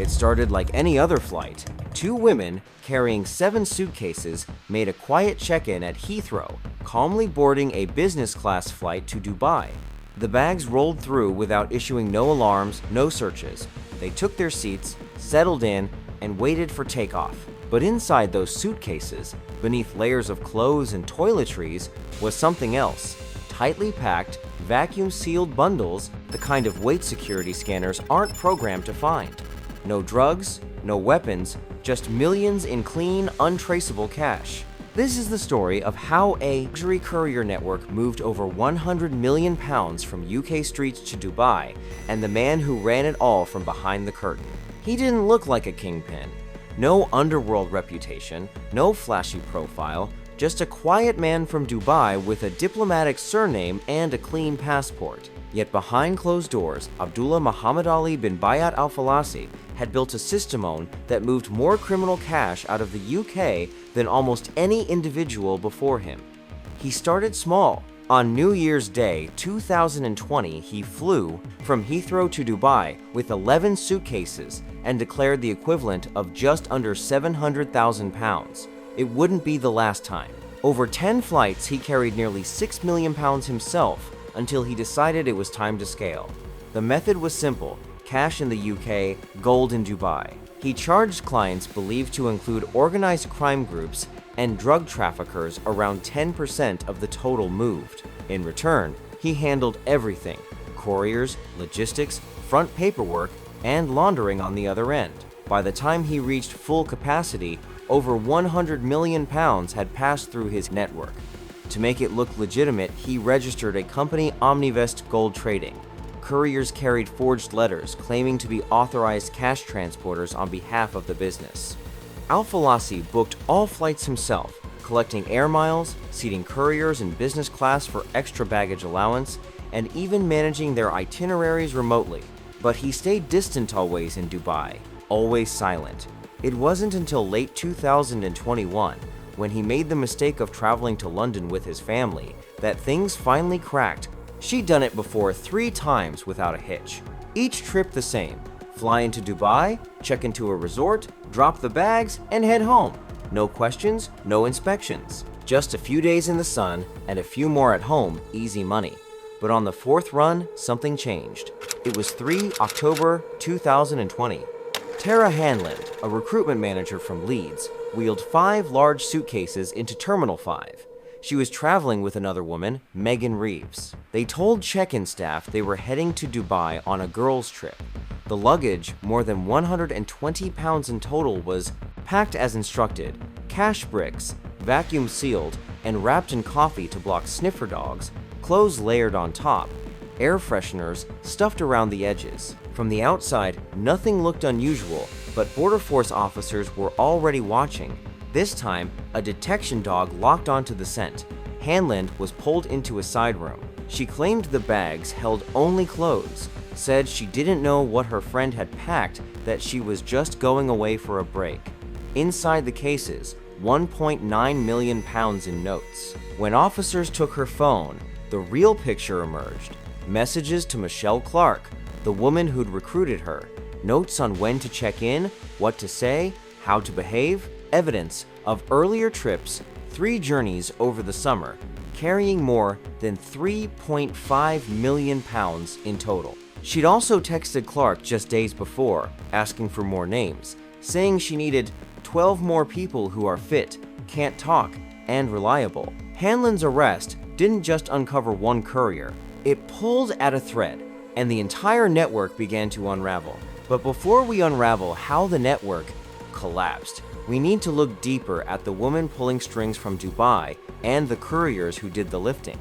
It started like any other flight. Two women carrying 7 suitcases made a quiet check-in at Heathrow, calmly boarding a business-class flight to Dubai. The bags rolled through without issuing no alarms, no searches. They took their seats, settled in, and waited for takeoff. But inside those suitcases, beneath layers of clothes and toiletries, was something else. Tightly packed, vacuum-sealed bundles, the kind of weight security scanners aren't programmed to find. No drugs, no weapons, just millions in clean, untraceable cash. This is the story of how a luxury courier network moved over £100 million from UK streets to Dubai, and the man who ran it all from behind the curtain. He didn't look like a kingpin. No underworld reputation, no flashy profile, just a quiet man from Dubai with a diplomatic surname and a clean passport. Yet behind closed doors, Abdullah Muhammad Ali bin Bayat Alfalasi had built a system that moved more criminal cash out of the UK than almost any individual before him. He started small. On New Year's Day 2020, he flew from Heathrow to Dubai with 11 suitcases and declared the equivalent of just under £700,000. It wouldn't be the last time. Over 10 flights, he carried nearly £6 million himself until he decided it was time to scale. The method was simple: cash in the UK, gold in Dubai. He charged clients believed to include organized crime groups and drug traffickers around 10% of the total moved. In return, he handled everything: couriers, logistics, front paperwork, and laundering on the other end. By the time he reached full capacity, over £100 million had passed through his network. To make it look legitimate, he registered a company, Omnivest Gold Trading. Couriers carried forged letters claiming to be authorized cash transporters on behalf of the business. Alfalasi booked all flights himself, collecting air miles, seating couriers in business class for extra baggage allowance, and even managing their itineraries remotely. But he stayed distant always in Dubai, always silent. It wasn't until late 2021, when he made the mistake of traveling to London with his family, that things finally cracked. She'd done it before 3 times without a hitch. Each trip the same: fly into Dubai, check into a resort, drop the bags, and head home. No questions, no inspections. Just a few days in the sun and a few more at home, easy money. But on the 4th run, something changed. It was 3 October 2020. Tara Hanlon, a recruitment manager from Leeds, wheeled 5 large suitcases into Terminal 5. She was traveling with another woman, Megan Reeves. They told check-in staff they were heading to Dubai on a girls' trip. The luggage, more than 120 pounds in total, was packed as instructed: cash bricks, vacuum sealed, and wrapped in coffee to block sniffer dogs, clothes layered on top, air fresheners stuffed around the edges. From the outside, nothing looked unusual, but Border Force officers were already watching. This time, a detection dog locked onto the scent. Hanlon was pulled into a side room. She claimed the bags held only clothes, said she didn't know what her friend had packed, that she was just going away for a break. Inside the cases, £1.9 million in notes. When officers took her phone, the real picture emerged. Messages to Michelle Clark, the woman who'd recruited her. Notes on when to check in, what to say, how to behave. Evidence of earlier trips, 3 journeys over the summer, carrying more than £3.5 million in total. She'd also texted Clark just days before, asking for more names, saying she needed 12 more people who are fit, can't talk, and reliable. Hanlon's arrest didn't just uncover one courier. It pulled at a thread, and the entire network began to unravel. But before we unravel how the network collapsed, we need to look deeper at the woman pulling strings from Dubai and the couriers who did the lifting.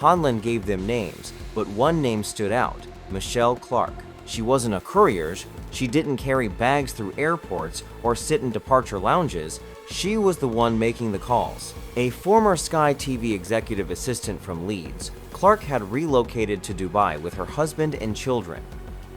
Hanlon gave them names, but one name stood out: Michelle Clark. She wasn't a courier, she didn't carry bags through airports or sit in departure lounges. She was the one making the calls. A former Sky TV executive assistant from Leeds, Clark had relocated to Dubai with her husband and children.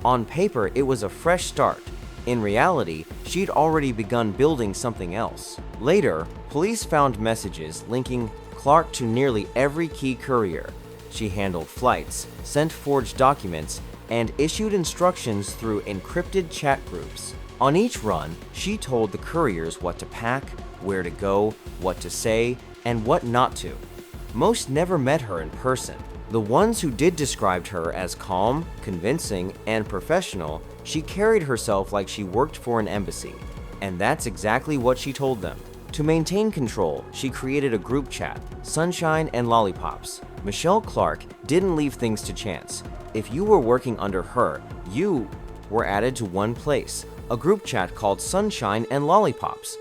On paper, it was a fresh start. In reality, she'd already begun building something else. Later, police found messages linking Clark to nearly every key courier. She handled flights, sent forged documents, and issued instructions through encrypted chat groups. On each run, she told the couriers what to pack, where to go, what to say, and what not to. Most never met her in person. The ones who did described her as calm, convincing, and professional, she carried herself like she worked for an embassy. And that's exactly what she told them. To maintain control, she created a group chat, Sunshine and Lollipops. Michelle Clark didn't leave things to chance. If you were working under her, you were added to one place, a group chat called Sunshine and Lollipops.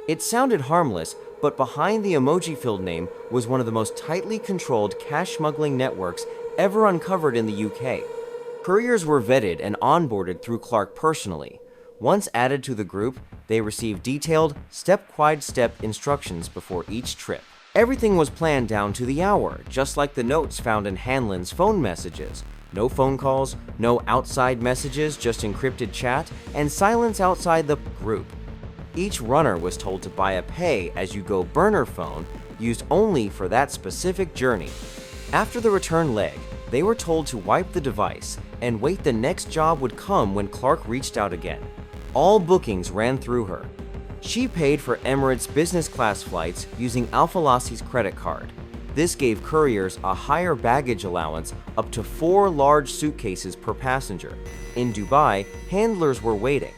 It sounded harmless, but behind the emoji-filled name was one of the most tightly controlled cash smuggling networks ever uncovered in the UK. Couriers were vetted and onboarded through Clark personally. Once added to the group, they received detailed, step-by-step instructions before each trip. Everything was planned down to the hour, just like the notes found in Hanlon's phone messages. No phone calls, no outside messages, just encrypted chat, and silence outside the group. Each runner was told to buy a pay-as-you-go burner phone used only for that specific journey. After the return leg, they were told to wipe the device and wait the next job would come when Clark reached out again. All bookings ran through her. She paid for Emirates business class flights using Alfalasi's credit card. This gave couriers a higher baggage allowance up to 4 large suitcases per passenger. In Dubai, handlers were waiting.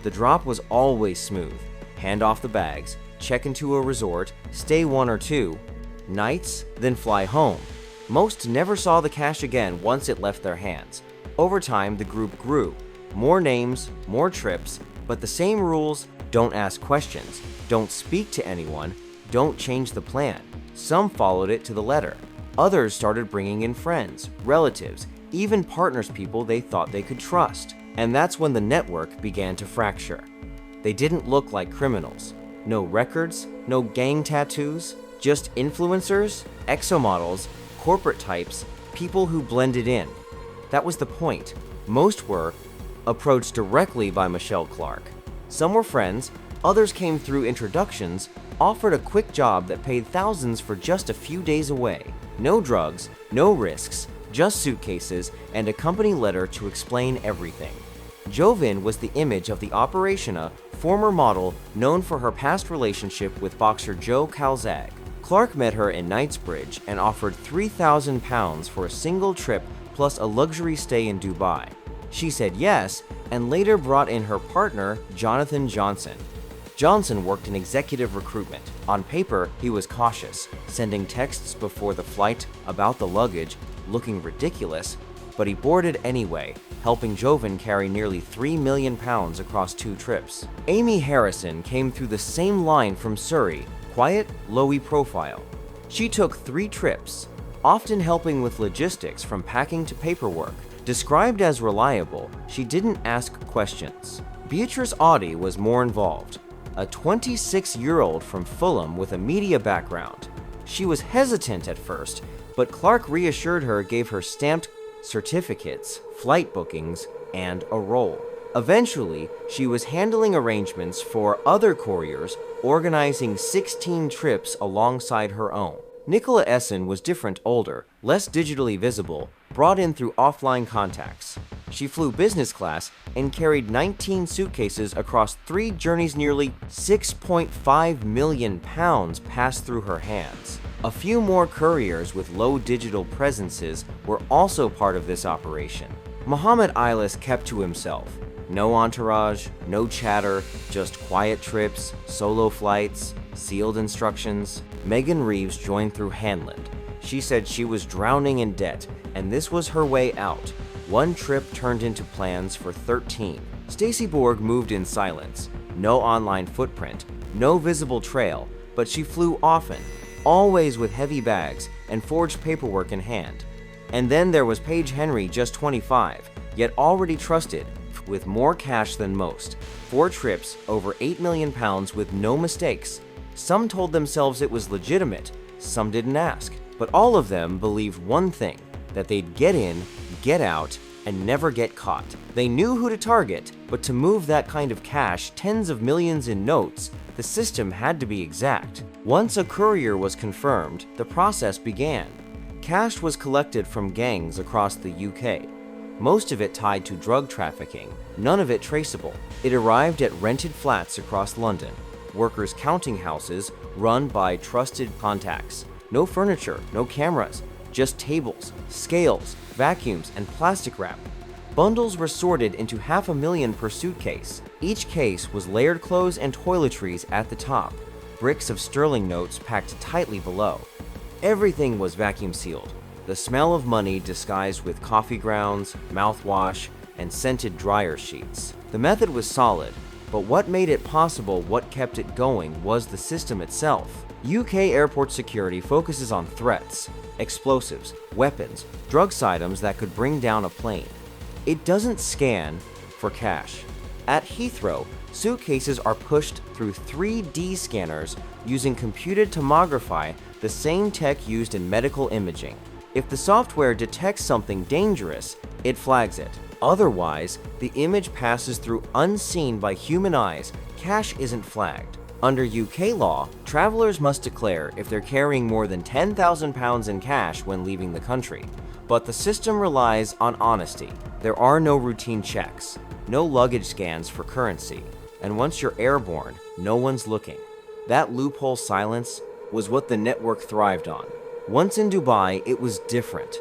The drop was always smooth. Hand off the bags, check into a resort, stay 1 or 2 nights, then fly home. Most never saw the cash again once it left their hands. Over time, the group grew. More names, more trips, but the same rules: don't ask questions, don't speak to anyone, don't change the plan. Some followed it to the letter. Others started bringing in friends, relatives, even partners, people they thought they could trust. And that's when the network began to fracture. They didn't look like criminals. No records, no gang tattoos, just influencers, exomodels, corporate types, people who blended in. That was the point. Most were approached directly by Michelle Clark. Some were friends, others came through introductions, offered a quick job that paid thousands for just a few days away. No drugs, no risks, just suitcases and a company letter to explain everything. Jovin was the image of the operation, a former model known for her past relationship with boxer Joe Calzaghe. Clark met her in Knightsbridge and offered £3,000 for a single trip plus a luxury stay in Dubai. She said yes, and later brought in her partner, Jonathan Johnson. Johnson worked in executive recruitment. On paper, he was cautious, sending texts before the flight about the luggage, looking ridiculous, but he boarded anyway, helping Jovin carry nearly £3 million across 2 trips. Amy Harrison came through the same line from Surrey, quiet, lowy profile. She took 3 trips, often helping with logistics from packing to paperwork. Described as reliable, she didn't ask questions. Beatrice Audie was more involved, a 26-year-old from Fulham with a media background. She was hesitant at first, but Clark reassured her, gave her stamped certificates, flight bookings, and a role. Eventually, she was handling arrangements for other couriers, organizing 16 trips alongside her own. Nicola Essen was different, older, less digitally visible, brought in through offline contacts. She flew business class and carried 19 suitcases across 3 journeys. Nearly £6.5 million passed through her hands. A few more couriers with low digital presences were also part of this operation. Mohammed Ilis kept to himself. No entourage, no chatter, just quiet trips, solo flights, sealed instructions. Megan Reeves joined through Hanlon. She said she was drowning in debt, and this was her way out. 1 trip turned into plans for 13. Stacey Borg moved in silence. No online footprint, no visible trail, but she flew often, always with heavy bags and forged paperwork in hand. And then there was Paige Henry, just 25, yet already trusted, with more cash than most. 4 trips, over £8 million with no mistakes. Some told themselves it was legitimate, some didn't ask. But all of them believed one thing, that they'd get in, get out, and never get caught. They knew who to target, but to move that kind of cash, tens of millions in notes, the system had to be exact. Once a courier was confirmed, the process began. Cash was collected from gangs across the UK. most of it tied to drug trafficking, none of it traceable. It arrived at rented flats across London, workers' counting houses run by trusted contacts. No furniture, no cameras, just tables, scales, vacuums, and plastic wrap. Bundles were sorted into $500,000 per suitcase. Each case was layered clothes and toiletries at the top, bricks of sterling notes packed tightly below. Everything was vacuum sealed, the smell of money disguised with coffee grounds, mouthwash, and scented dryer sheets. The method was solid, but what made it possible, what kept it going, was the system itself. UK airport security focuses on threats, explosives, weapons, drugs items that could bring down a plane. It doesn't scan for cash. At Heathrow, suitcases are pushed through 3D scanners using computed tomography, the same tech used in medical imaging. If the software detects something dangerous, it flags it. Otherwise, the image passes through unseen by human eyes. Cash isn't flagged. Under UK law, travelers must declare if they're carrying more than £10,000 in cash when leaving the country. But the system relies on honesty. There are no routine checks, no luggage scans for currency, and once you're airborne, no one's looking. That loophole silence was what the network thrived on. Once in Dubai, it was different.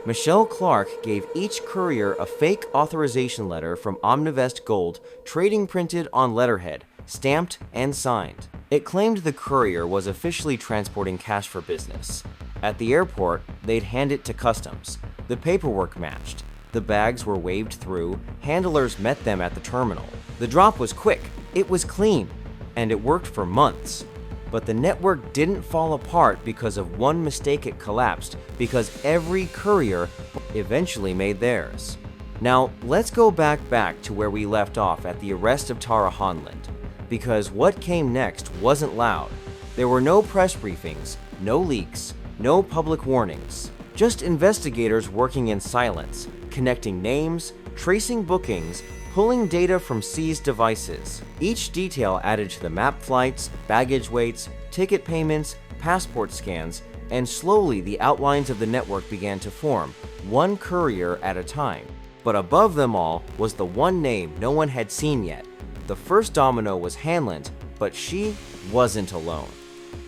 Michelle Clark gave each courier a fake authorization letter from Omnivest Gold, trading printed on letterhead, stamped and signed. It claimed the courier was officially transporting cash for business. At the airport, they'd hand it to customs. The paperwork matched. The bags were waved through. Handlers met them at the terminal. The drop was quick. It was clean. And it worked for months. But the network didn't fall apart because of one mistake. It collapsed because every courier eventually made theirs. Now, let's go back to where we left off at the arrest of Tara Honland. Because what came next wasn't loud. There were no press briefings, no leaks, no public warnings. Just investigators working in silence, connecting names, tracing bookings, pulling data from seized devices. Each detail added to the map flights, baggage weights, ticket payments, passport scans, and slowly the outlines of the network began to form, one courier at a time. But above them all was the one name no one had seen yet. The first domino was Hanlon, but she wasn't alone.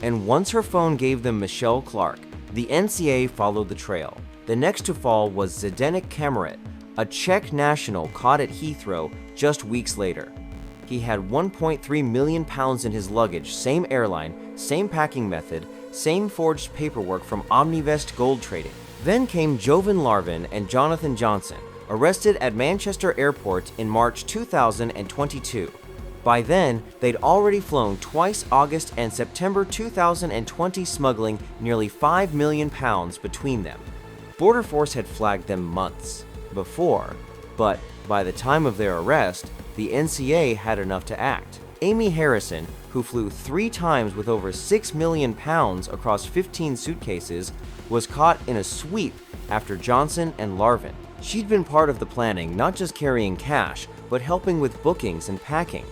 And once her phone gave them Michelle Clark, the NCA followed the trail. The next to fall was Zdenek Kamaret, a Czech national caught at Heathrow just weeks later. He had £1.3 million in his luggage, same airline, same packing method, same forged paperwork from Omnivest Gold Trading. Then came Jovan Larvin and Jonathan Johnson, arrested at Manchester Airport in March 2022. By then, they'd already flown twice August and September 2020, smuggling nearly £5 million between them. Border Force had flagged them months before, but by the time of their arrest, the NCA had enough to act. Amy Harrison, who flew 3 times with over £6 million across 15 suitcases, was caught in a sweep after Johnson and Larvin. She'd been part of the planning, not just carrying cash, but helping with bookings and packing.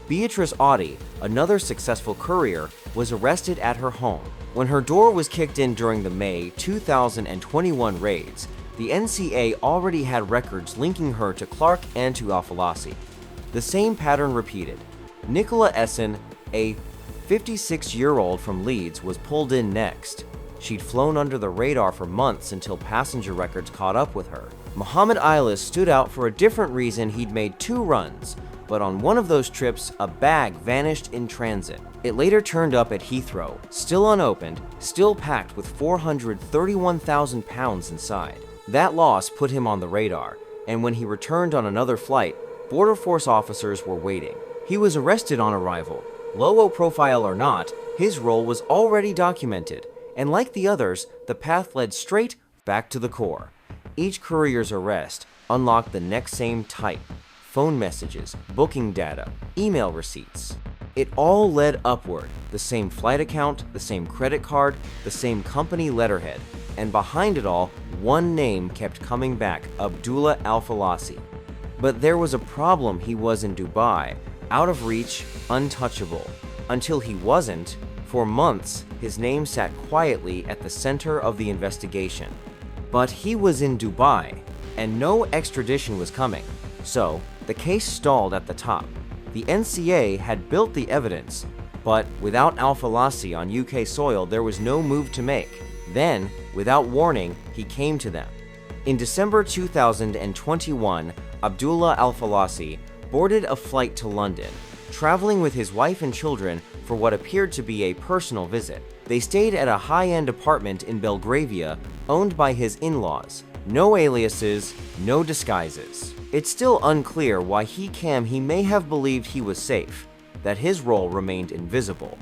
Beatrice Audi, another successful courier, was arrested at her home. When her door was kicked in during the May 2021 raids, the NCA already had records linking her to Clark and to Alfalasi. The same pattern repeated. Nicola Essen, a 56-year-old from Leeds, was pulled in next. She'd flown under the radar for months until passenger records caught up with her. Mohammed Ilis stood out for a different reason. He'd made 2 runs, but on one of those trips, a bag vanished in transit. It later turned up at Heathrow, still unopened, still packed with £431,000 inside. That loss put him on the radar, and when he returned on another flight, Border Force officers were waiting. He was arrested on arrival. Low profile or not, his role was already documented, and like the others, the path led straight back to the core. Each courier's arrest unlocked the next same type: phone messages, booking data, email receipts. It all led upward, the same flight account, the same credit card, the same company letterhead, and behind it all, one name kept coming back: Abdullah Alfalasi. But there was a problem. He was in Dubai, out of reach, untouchable. Until he wasn't. For months, his name sat quietly at the center of the investigation. But he was in Dubai, and no extradition was coming. So, the case stalled at the top. The NCA had built the evidence, but without Alfalasi on UK soil, there was no move to make. Then, without warning, he came to them. In December 2021, Abdullah Alfalasi boarded a flight to London, traveling with his wife and children for what appeared to be a personal visit. They stayed at a high-end apartment in Belgravia owned by his in-laws. No aliases, no disguises. It's still unclear why he may have believed he was safe, that his role remained invisible,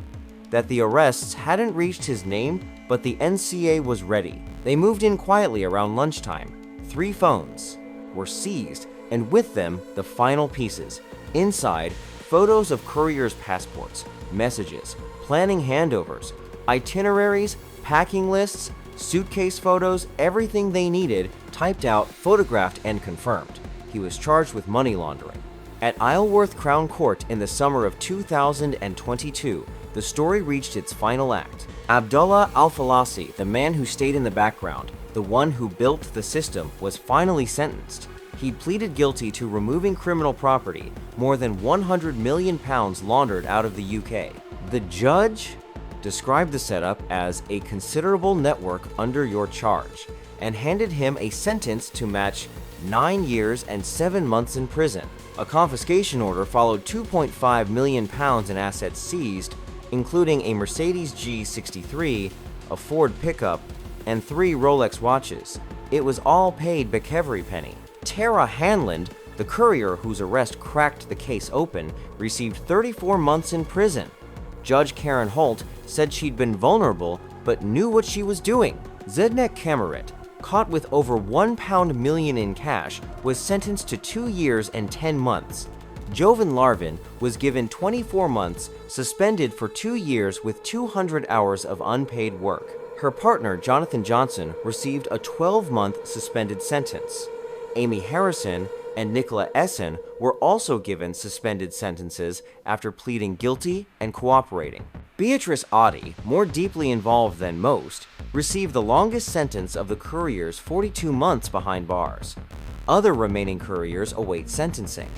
that the arrests hadn't reached his name, but the NCA was ready. They moved in quietly around lunchtime. 3 phones were seized, and with them, the final pieces. Inside, photos of Couriers' passports, messages, planning handovers, itineraries, packing lists, suitcase photos, everything they needed, typed out, photographed, and confirmed. He was charged with money laundering. At Isleworth Crown Court in the summer of 2022, the story reached its final act. Abdullah Alfalasi, the man who stayed in the background, the one who built the system, was finally sentenced. He pleaded guilty to removing criminal property, more than £100 million laundered out of the UK. The judge described the setup as a considerable network under your charge and handed him a sentence to match 9 years and 7 months in prison. A confiscation order followed. £2.5 million in assets seized, including a Mercedes G63, a Ford pickup, and 3 Rolex watches. It was all paid back every penny. Tara Hanlon, the courier whose arrest cracked the case open, received 34 months in prison. Judge Karen Holt said she'd been vulnerable but knew what she was doing. Zednek Kamarit, caught with over £1 million in cash, was sentenced to 2 years and 10 months. Jovan Larvin was given 24 months, suspended for 2 years with 200 hours of unpaid work. Her partner, Jonathan Johnson, received a 12-month suspended sentence. Amy Harrison and Nicola Essen were also given suspended sentences after pleading guilty and cooperating. Beatrice Oddie, more deeply involved than most, received the longest sentence of the couriers, 42 months behind bars. Other remaining couriers await sentencing.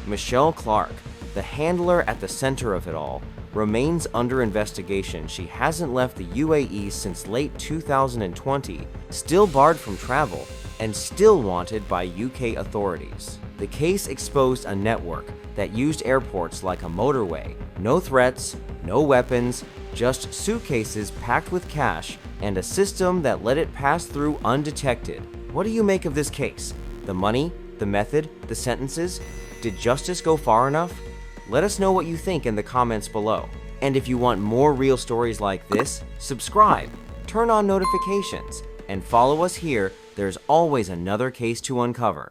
Michelle Clark, the handler at the center of it all, remains under investigation. She hasn't left the UAE since late 2020, still barred from travel, and still wanted by UK authorities. The case exposed a network that used airports like a motorway. No threats, no weapons, just suitcases packed with cash, and a system that let it pass through undetected. What do you make of this case? The money, the method, the sentences? Did justice go far enough? Let us know what you think in the comments below. And if you want more real stories like this, subscribe, turn on notifications, and follow us here. There's always another case to uncover.